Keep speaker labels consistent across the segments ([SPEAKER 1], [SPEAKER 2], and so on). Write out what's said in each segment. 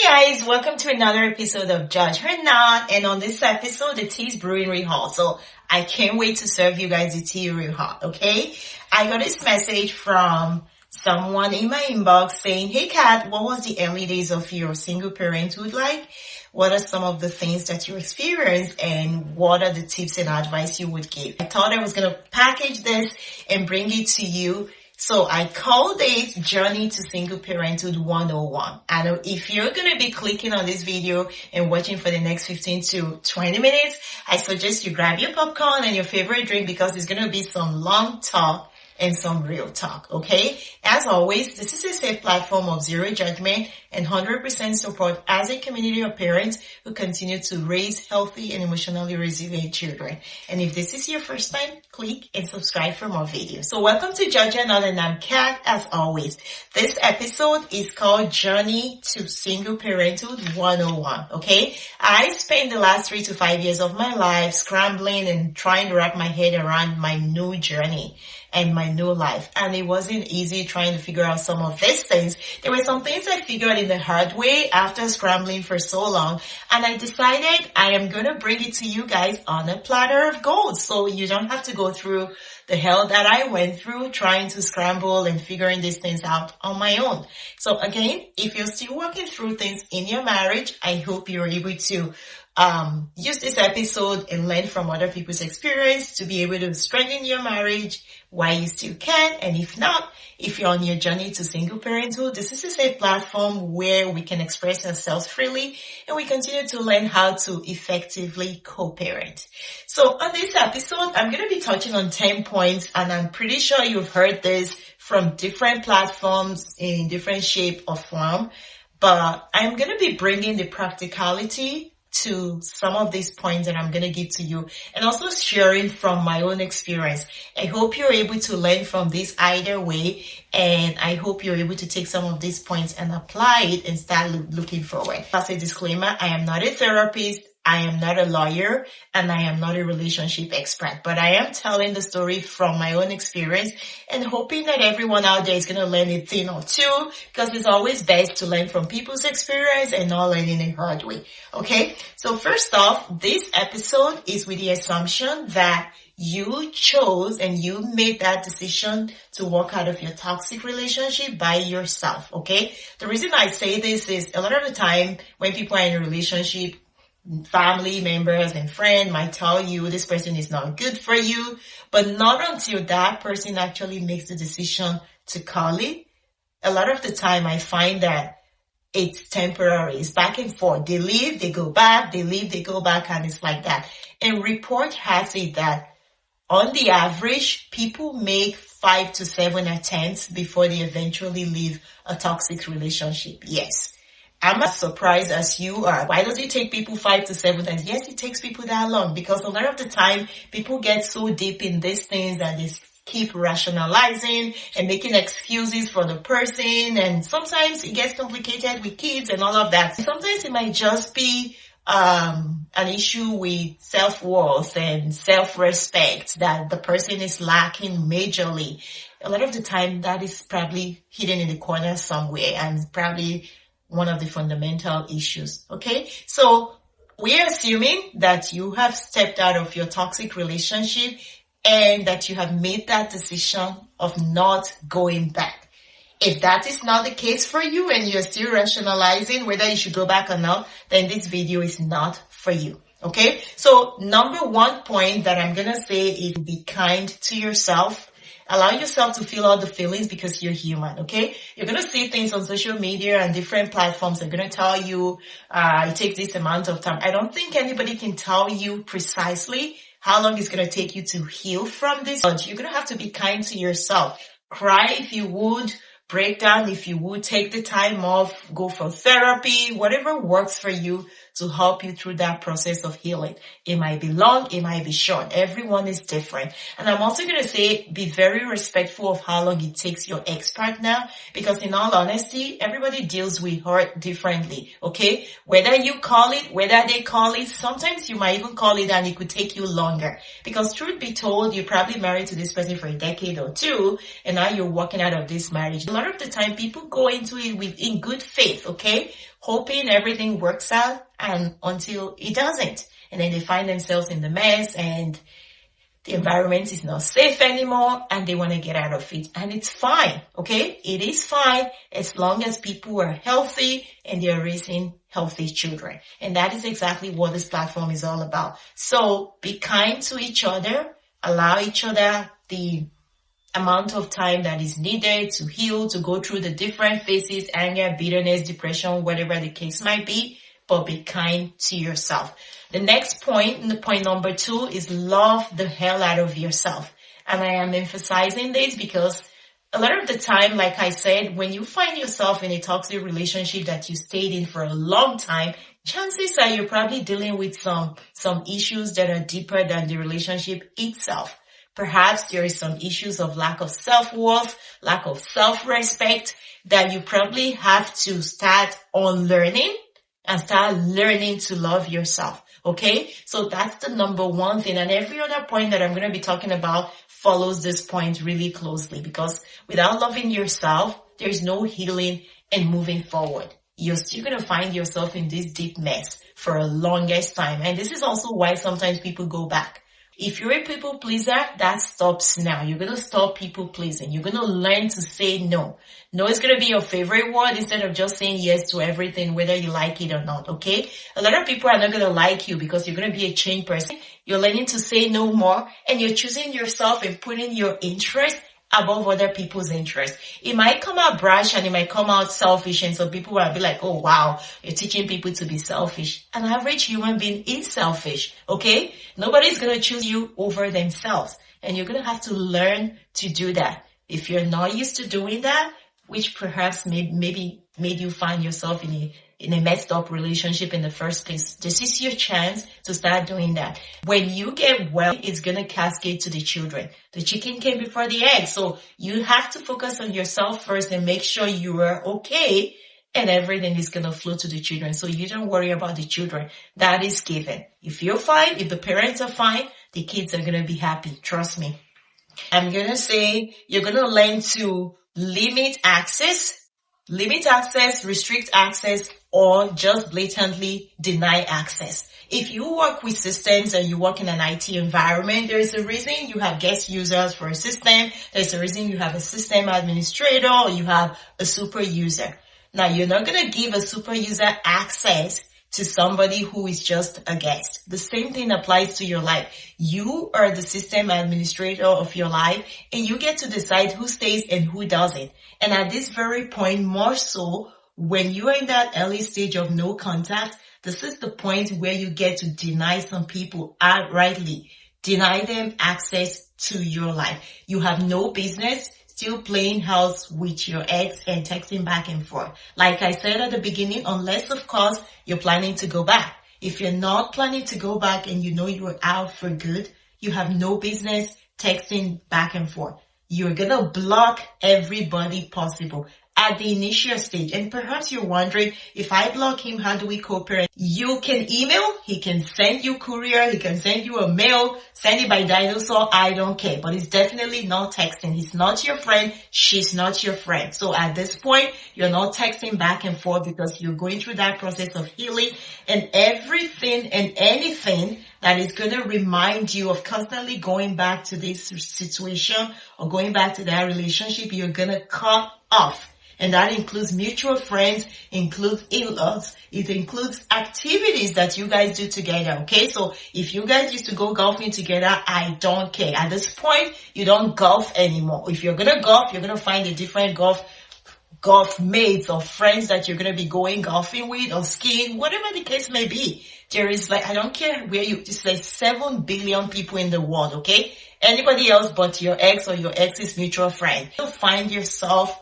[SPEAKER 1] Hi guys, welcome to another episode of Judge Her Not, and on this episode the tea is brewing real hot, so I can't wait to serve you guys the tea real hot, okay? I got this message from someone in my inbox saying, hey Kat, what was the early days of your single parenthood like? What are some of the things that you experienced and what are the tips and advice you would give? I thought I was going to package this and bring it to you. So I called it Journey to Single Parenthood 101. And if you're going to be clicking on this video and watching for the next 15 to 20 minutes, I suggest you grab your popcorn and your favorite drink because it's going to be some long talk and some real talk, okay? As always, this is a safe platform of zero judgment and 100% support as a community of parents who continue to raise healthy and emotionally resilient children. And if this is your first time, click and subscribe for more videos. So welcome to Judge Another, and I'm Kat as always. This episode is called Journey to Single Parenthood 101, okay? I spent the last 3 to 5 years of my life scrambling and trying to wrap my head around my new journey and my new life. And it wasn't easy trying to figure out some of these things. There were some things I figured in the hard way after scrambling for so long. And I decided I am going to bring it to you guys on a platter of gold. So you don't have to go through the hell that I went through trying to scramble and figuring these things out on my own. So again, if you're still working through things in your marriage, I hope you're able to use this episode and learn from other people's experience to be able to strengthen your marriage while you still can. And if not, if you're on your journey to single parenthood, this is a safe platform where we can express ourselves freely and we continue to learn how to effectively co-parent. So on this episode, I'm going to be touching on 10 points, and I'm pretty sure you've heard this from different platforms in different shape or form, but I'm going to be bringing the practicality to some of these points that I'm going to give to you, and also sharing from my own experience. I hope you're able to learn from this either way, and I hope you're able to take some of these points and apply it and start looking forward. As a disclaimer, I am not a therapist, I am not a lawyer, and I am not a relationship expert, but I am telling the story from my own experience and hoping that everyone out there is going to learn a thing or two, because it's always best to learn from people's experience and not learn in a hard way. Okay, so first off, this episode is with the assumption that you chose and you made that decision to walk out of your toxic relationship by yourself, okay? The reason I say this is a lot of the time when people are in a relationship, family members and friends might tell you this person is not good for you, but not until that person actually makes the decision to call it. A lot of the time I find that it's temporary. It's back and forth. They leave, they go back, they leave, they go back, and it's like that. And report has it that on the average, people make 5 to 7 attempts before they eventually leave a toxic relationship. Yes. I'm as surprised as you are. Why does it take people 5 to 7 times? Yes, it takes people that long because a lot of the time people get so deep in these things and they keep rationalizing and making excuses for the person. And sometimes it gets complicated with kids and all of that. Sometimes it might just be an issue with self-worth and self-respect that the person is lacking majorly. A lot of the time that is probably hidden in the corner somewhere and probably one of the fundamental issues, okay? So we're assuming that you have stepped out of your toxic relationship and that you have made that decision of not going back. If that is not the case for you and you're still rationalizing whether you should go back or not, then this video is not for you, okay? So number one point that I'm gonna say is be kind to yourself. Allow yourself to feel all the feelings because you're human, okay? You're going to see things on social media and different platforms. They're going to tell you it takes this amount of time. I don't think anybody can tell you precisely how long it's going to take you to heal from this. But you're going to have to be kind to yourself. Cry if you would. Break down if you would. Take the time off. Go for therapy. Whatever works for you to help you through that process of healing. It might be long, it might be short. Everyone is different. And I'm also going to say be very respectful of how long it takes your ex-partner, because in all honesty, everybody deals with hurt differently, okay? Whether you call it, whether they call it, sometimes you might even call it and it could take you longer. Because truth be told, you're probably married to this person for a decade or two, and now you're walking out of this marriage. A lot of the time, people go into it in good faith, okay? hoping everything works out, and until it doesn't. And then they find themselves in the mess, and the environment is not safe anymore, and they want to get out of it. And it's fine, okay? It is fine as long as people are healthy and they're raising healthy children. And that is exactly what this platform is all about. So be kind to each other, allow each other the amount of time that is needed to heal, to go through the different phases, anger, bitterness, depression, whatever the case might be, but be kind to yourself. The next point, point number 2, is love the hell out of yourself. And I am emphasizing this because a lot of the time, like I said, when you find yourself in a toxic relationship that you stayed in for a long time, chances are you're probably dealing with some issues that are deeper than the relationship itself. Perhaps there is some issues of lack of self-worth, lack of self-respect that you probably have to start unlearning and start learning to love yourself. Okay, so that's the number 1 thing. And every other point that I'm going to be talking about follows this point really closely, because without loving yourself, there's no healing and moving forward. You're still going to find yourself in this deep mess for a longest time. And this is also why sometimes people go back. If you're a people pleaser, that stops now. You're going to stop people pleasing. You're going to learn to say no. No is going to be your favorite word instead of just saying yes to everything, whether you like it or not, okay? A lot of people are not going to like you because you're going to be a changed person. You're learning to say no more, and you're choosing yourself and putting your interest above other people's interests. It might come out brash and it might come out selfish, and so people will be like, oh wow, you're teaching people to be selfish. An average human being is selfish, okay? Nobody's going to choose you over themselves, and you're going to have to learn to do that. If you're not used to doing that, which perhaps maybe made you find yourself in a messed up relationship in the first place, this is your chance to start doing that. When you get well, it's going to cascade to the children. The chicken came before the egg. So you have to focus on yourself first and make sure you are okay, and everything is going to flow to the children. So you don't worry about the children. That is given. If you're fine, if the parents are fine, the kids are going to be happy. Trust me. I'm going to say you're going to learn to limit access, restrict access, or just blatantly deny access. If you work with systems and you work in an IT environment, there is a reason you have guest users for a system. There's a reason you have a system administrator, or you have a super user. Now, you're not going to give a super user access to somebody who is just a guest. The same thing applies to your life. You are the system administrator of your life, and you get to decide who stays and who doesn't. And at this very point, more so, when you are in that early stage of no contact, this is the point where you get to deny some people outrightly. Deny them access to your life. You have no business still playing house with your ex and texting back and forth. Like I said at the beginning, unless of course you're planning to go back. If you're not planning to go back and you know you're out for good, you have no business texting back and forth. You're gonna block everybody possible at the initial stage. And perhaps you're wondering, if I block him, how do we co-parent? You can email, he can send you courier, he can send you a mail, send it by dinosaur, I don't care. But it's definitely not texting. He's not your friend, she's not your friend. So at this point, you're not texting back and forth because you're going through that process of healing, and everything and anything that is going to remind you of constantly going back to this situation or going back to that relationship, you're going to cut off. And that includes mutual friends, includes in-laws, it includes activities that you guys do together, okay? So if you guys used to go golfing together, I don't care. At this point, you don't golf anymore. If you're gonna golf, you're gonna find a different golf mates or friends that you're gonna be going golfing with or skiing, whatever the case may be. There is I don't care where it's 7 billion people in the world, okay? Anybody else but your ex or your ex's mutual friend. You'll find yourself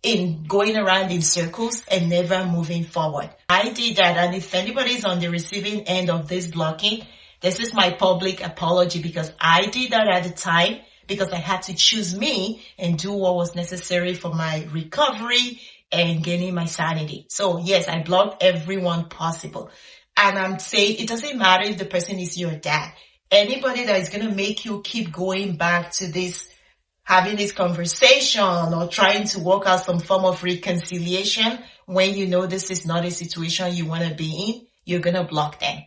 [SPEAKER 1] in going around in circles and never moving forward. I did that, and if anybody's on the receiving end of this blocking, this is my public apology, because I did that at the time because I had to choose me and do what was necessary for my recovery and gaining my sanity. So yes, I blocked everyone possible. And I'm saying it doesn't matter if the person is your dad. Anybody that is going to make you keep going back to this, having this conversation or trying to work out some form of reconciliation when you know this is not a situation you want to be in, you're going to block them.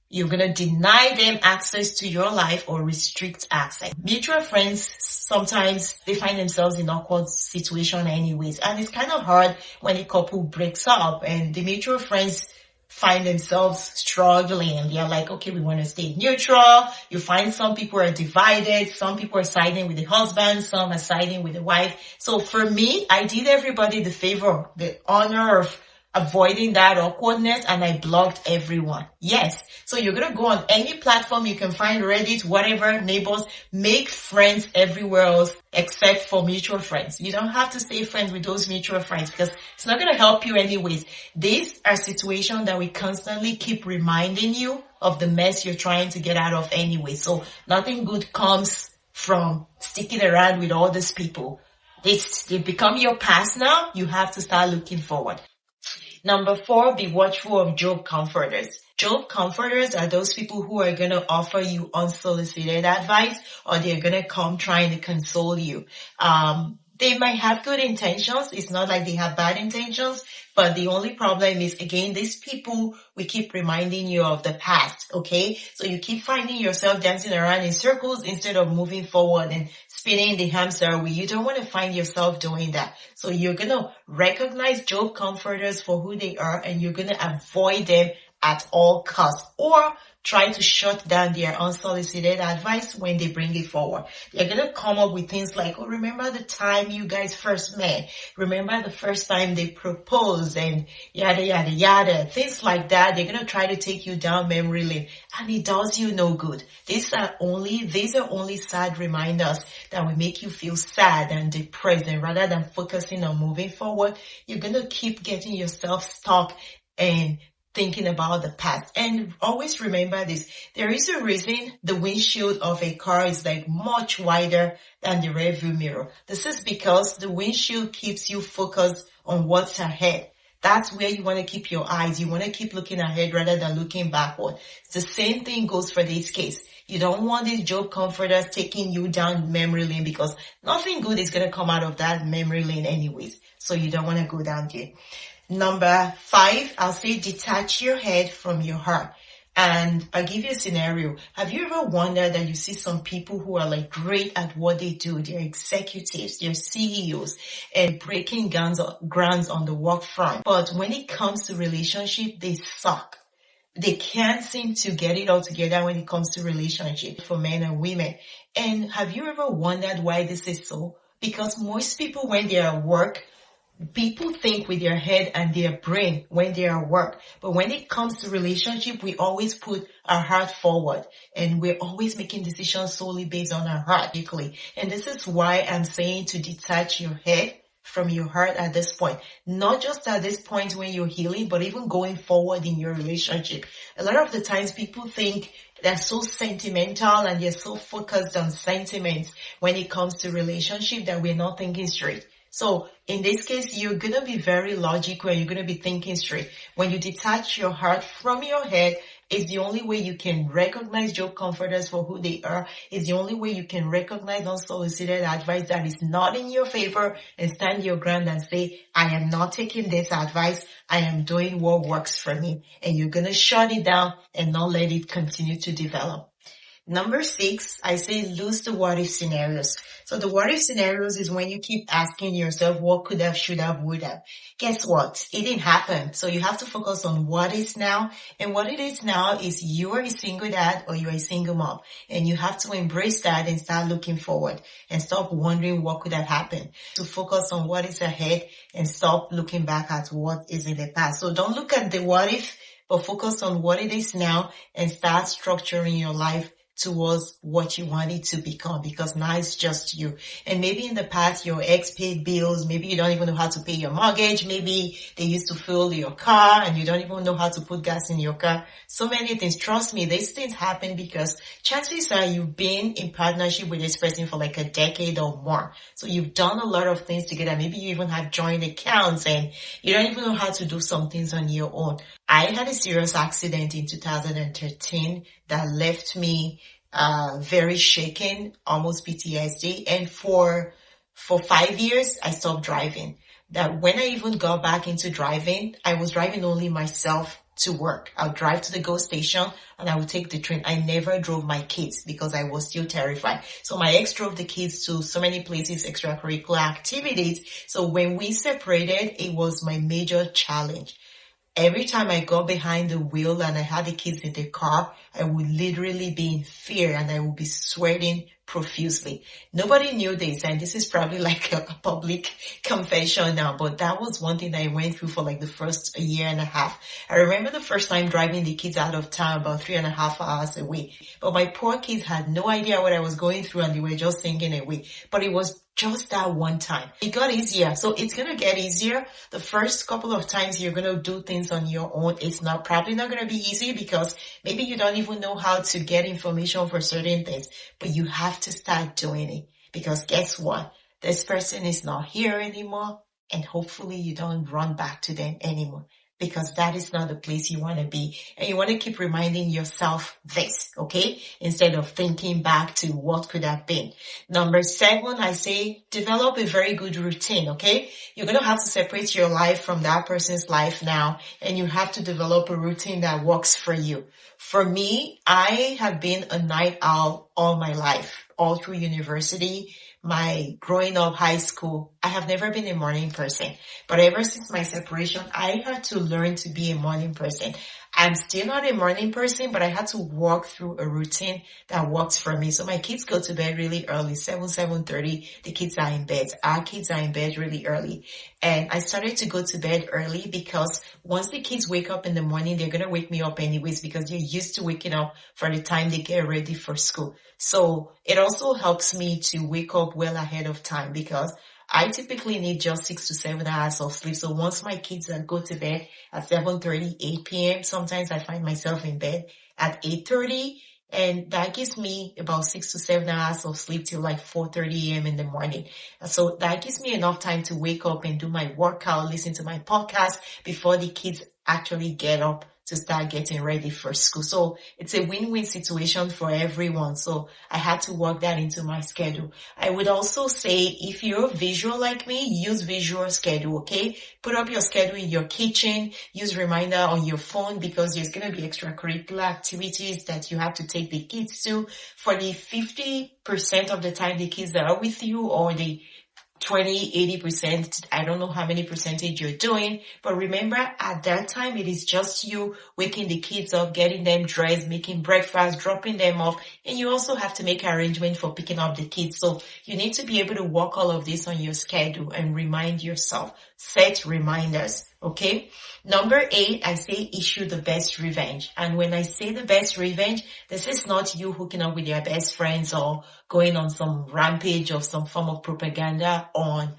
[SPEAKER 1] You're going to deny them access to your life or restrict access. Mutual friends, sometimes they find themselves in awkward situation anyways. And it's kind of hard when a couple breaks up and the mutual friends find themselves struggling. They're like, okay, we want to stay neutral. You find some people are divided. Some people are siding with the husband. Some are siding with the wife. So for me, I did everybody the favor, the honor of avoiding that awkwardness, and I blocked everyone. Yes. So you're going to go on any platform you can find, Reddit, whatever, neighbors, make friends everywhere else except for mutual friends. You don't have to stay friends with those mutual friends because it's not going to help you anyways. These are situations that we constantly keep reminding you of the mess you're trying to get out of anyway. So nothing good comes from sticking around with all these people. They become your past now. You have to start looking forward. Number 4, be watchful of job comforters. Job comforters are those people who are going to offer you unsolicited advice, or they're going to come trying to console you. They might have good intentions. It's not like they have bad intentions, but the only problem is, again, these people, we keep reminding you of the past, okay? So you keep finding yourself dancing around in circles instead of moving forward and spinning the hamster wheel. You don't want to find yourself doing that. So you're going to recognize job comforters for who they are, and you're going to avoid them at all costs, or try to shut down their unsolicited advice when they bring it forward. They're going to come up with things like, oh, remember the time you guys first met? Remember the first time they proposed and yada, yada, yada. Things like that. They're going to try to take you down memory lane, and it does you no good. These are only sad reminders that will make you feel sad and depressed, and rather than focusing on moving forward, you're going to keep getting yourself stuck and thinking about the past. And always remember this, there is a reason the windshield of a car is like much wider than the rearview mirror. This is because the windshield keeps you focused on what's ahead. That's where you want to keep your eyes. You want to keep looking ahead rather than looking backward. The same thing goes for this case. You don't want these job comforters taking you down memory lane, because nothing good is going to come out of that memory lane anyways. So you don't want to go down there. Number 5, I'll say detach your head from your heart. And I'll give you a scenario. Have you ever wondered that you see some people who are like great at what they do? They're executives, they're CEOs, and breaking grounds on the work front. But when it comes to relationship, they suck. They can't seem to get it all together when it comes to relationship for men and women. And have you ever wondered why this is so? Because most people, when they're at work, people think with their head and their brain when they are at work. But when it comes to relationship, we always put our heart forward, and we're always making decisions solely based on our heart. And this is why I'm saying to detach your head from your heart at this point. Not just at this point when you're healing, but even going forward in your relationship. A lot of the times people think they're so sentimental and they're so focused on sentiments when it comes to relationship that we're not thinking straight. So in this case, you're going to be very logical and you're going to be thinking straight. When you detach your heart from your head, it's the only way you can recognize job comforters for who they are. It's the only way you can recognize unsolicited advice that is not in your favor and stand your ground and say, I am not taking this advice. I am doing what works for me. And you're going to shut it down and not let it continue to develop. Number 6, I say lose the what if scenarios. So the what if scenarios is when you keep asking yourself what could have, should have, would have. Guess what? It didn't happen. So you have to focus on what is now. And what it is now is you are a single dad or you're a single mom. And you have to embrace that and start looking forward and stop wondering what could have happened. To focus on what is ahead and stop looking back at what is in the past. So don't look at the what if, but focus on what it is now and start structuring your life towards what you want it to become, because now it's just you. And maybe in the past your ex paid bills, maybe you don't even know how to pay your mortgage, maybe they used to fill your car and you don't even know how to put gas in your car. So many things. Trust me, these things happen because chances are you've been in partnership with this person for like a decade or more. So you've done a lot of things together. Maybe you even have joint accounts and you don't even know how to do some things on your own. I had a serious accident in 2013 that left me very shaken, almost PTSD. And for For 5 years, I stopped driving. That when I even got back into driving, I was driving only myself to work. I'll drive to the GO station and I would take the train. I never drove my kids because I was still terrified. So my ex drove the kids to so many places, extracurricular activities. So when we separated, it was my major challenge. Every time I got behind the wheel and I had the kids in the car, I would literally be in fear and I would be sweating profusely. Nobody knew this, and this is probably like a public confession now, but that was one thing that I went through for like the first year and a half. I remember the first time driving the kids out of town, about 3.5 hours away. But my poor kids had no idea what I was going through and they were just singing away. But it was just that one time. It got easier. So it's going to get easier. The first couple of times you're going to do things on your own. It's probably not going to be easy because maybe you don't even know how to get information for certain things, but you have to start doing it because guess what? This person is not here anymore, and hopefully you don't run back to them anymore, because that is not the place you want to be. And you want to keep reminding yourself this, okay? Instead of thinking back to what could have been. Number 7, I say develop a very good routine, okay? You're going to have to separate your life from that person's life now, and you have to develop a routine that works for you. For me, I have been a night owl all my life, all through university, my growing up, high school. I have never been a morning person, but ever since my separation, I had to learn to be a morning person. I'm still not a morning person, but I had to walk through a routine that works for me. So my kids go to bed really early, 7:30. The kids are in bed. Our kids are in bed really early. And I started to go to bed early because once the kids wake up in the morning, they're going to wake me up anyways because they're used to waking up for the time they get ready for school. So it also helps me to wake up well ahead of time because I typically need just 6 to 7 hours of sleep. So once my kids go to bed at 7:30, 8 p.m., sometimes I find myself in bed at 8:30, and that gives me about 6 to 7 hours of sleep till like 4:30 a.m. in the morning. So that gives me enough time to wake up and do my workout, listen to my podcast before the kids actually get up to start getting ready for school. So it's a win-win situation for everyone. So I had to work that into my schedule. I would also say if you're visual like me, use visual schedule, okay? Put up your schedule in your kitchen, use reminder on your phone because there's going to be extracurricular activities that you have to take the kids to. For the 50% of the time the kids are with you, or the 20-80%, I don't know how many percentage you're doing, but remember at that time it is just you waking the kids up, getting them dressed, making breakfast, dropping them off, and you also have to make arrangement for picking up the kids. So you need to be able to work all of this on your schedule and remind yourself. Set reminders, okay? Number 8, I say issue the best revenge. And when I say the best revenge, this is not you hooking up with your best friends or going on some rampage or some form of propaganda on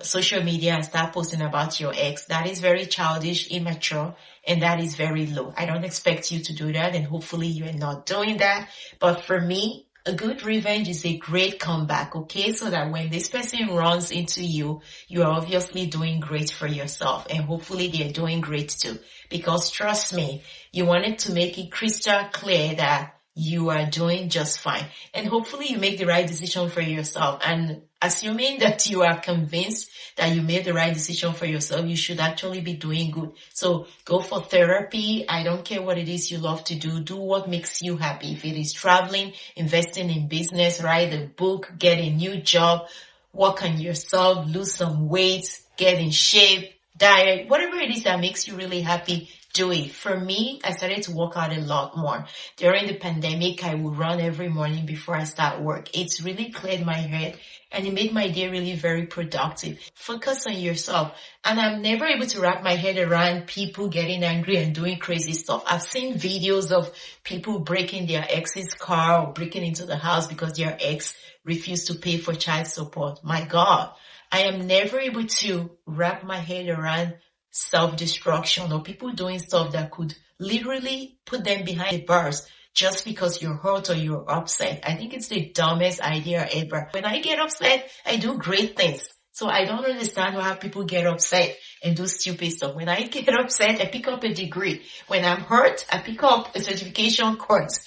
[SPEAKER 1] social media and start posting about your ex. That is very childish, immature, and that is very low. I don't expect you to do that, and hopefully you're not doing that. But for me, a good revenge is a great comeback, okay? So that when this person runs into you, you are obviously doing great for yourself, and hopefully they're doing great too. Because trust me, you wanted to make it crystal clear that you are doing just fine. And hopefully you make the right decision for yourself. And assuming that you are convinced that you made the right decision for yourself, you should actually be doing good. So go for therapy. I don't care what it is you love to do. Do what makes you happy. If it is traveling, investing in business, write a book, get a new job, work on yourself, lose some weight, get in shape, diet, whatever it is that makes you really happy, do it. For me, I started to work out a lot more. During the pandemic, I would run every morning before I start work. It's really cleared my head and it made my day really very productive. Focus on yourself. And I'm never able to wrap my head around people getting angry and doing crazy stuff. I've seen videos of people breaking their ex's car or breaking into the house because their ex refused to pay for child support. My God, I am never able to wrap my head around self-destruction or people doing stuff that could literally put them behind the bars just because you're hurt or you're upset. I think it's the dumbest idea ever. When I get upset, I do great things. So I don't understand how people get upset and do stupid stuff. When I get upset, I pick up a degree. When I'm hurt, I pick up a certification course.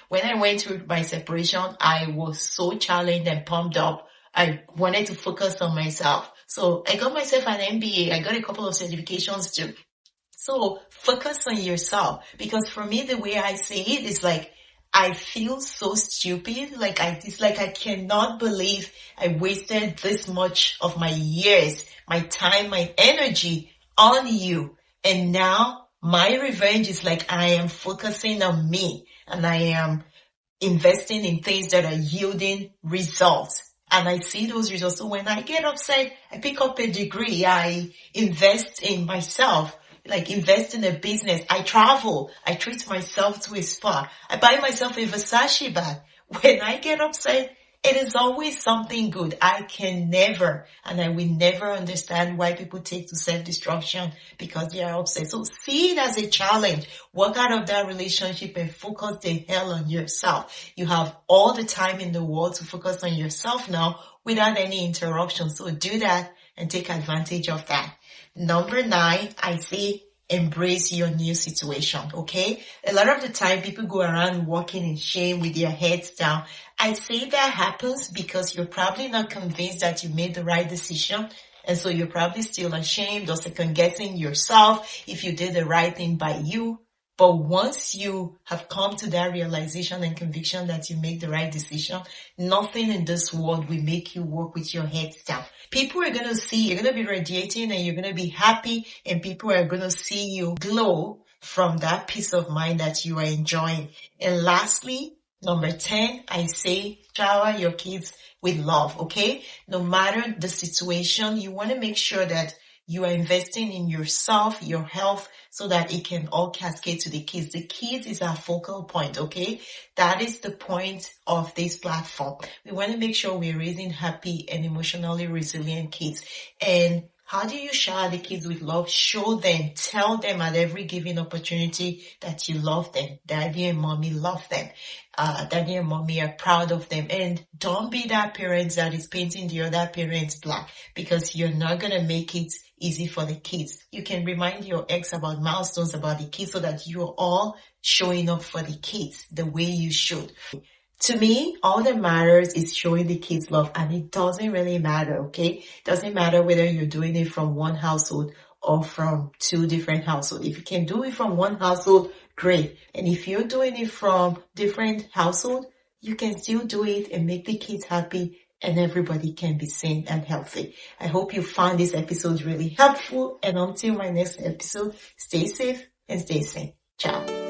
[SPEAKER 1] When I went through my separation, I was so challenged and pumped up. I wanted to focus on myself. So I got myself an MBA. I got a couple of certifications too. So focus on yourself, because for me, the way I see it is like, I feel so stupid. It's like I cannot believe I wasted this much of my years, my time, my energy on you. And now my revenge is like, I am focusing on me, and I am investing in things that are yielding results. And I see those results. So when I get upset, I pick up a degree. I invest in myself, like invest in a business. I travel. I treat myself to a spa. I buy myself a Versace bag. When I get upset, it is always something good. I can never, and I will never understand why people take to self-destruction because they are upset. So see it as a challenge. Work out of that relationship and focus the hell on yourself. You have all the time in the world to focus on yourself now without any interruption. So do that and take advantage of that. Number 9, I say embrace your new situation, okay? A lot of the time people go around walking in shame with their heads down. I say that happens because you're probably not convinced that you made the right decision. And so you're probably still ashamed or second guessing yourself if you did the right thing by you. But once you have come to that realization and conviction that you make the right decision, nothing in this world will make you walk with your head down. People are going to see, you're going to be radiating and you're going to be happy, and people are going to see you glow from that peace of mind that you are enjoying. And lastly, number 10, I say shower your kids with love, okay? No matter the situation, you want to make sure that you are investing in yourself, your health, so that it can all cascade to the kids. The kids is our focal point, okay? That is the point of this platform. We want to make sure we're raising happy and emotionally resilient kids. And how do you shower the kids with love? Show them, tell them at every given opportunity that you love them. Daddy and mommy love them. Daddy and mommy are proud of them. And don't be that parent that is painting the other parents black, because you're not going to make it easy for the kids. You can remind your ex about milestones about the kids so that you're all showing up for the kids the way you should. To me, all that matters is showing the kids love, and it doesn't really matter, okay? It doesn't matter whether you're doing it from one household or from 2 different households. If you can do it from one household, great. And if you're doing it from different households, you can still do it and make the kids happy, and everybody can be sane and healthy. I hope you found this episode really helpful, and until my next episode, stay safe and stay sane. Ciao.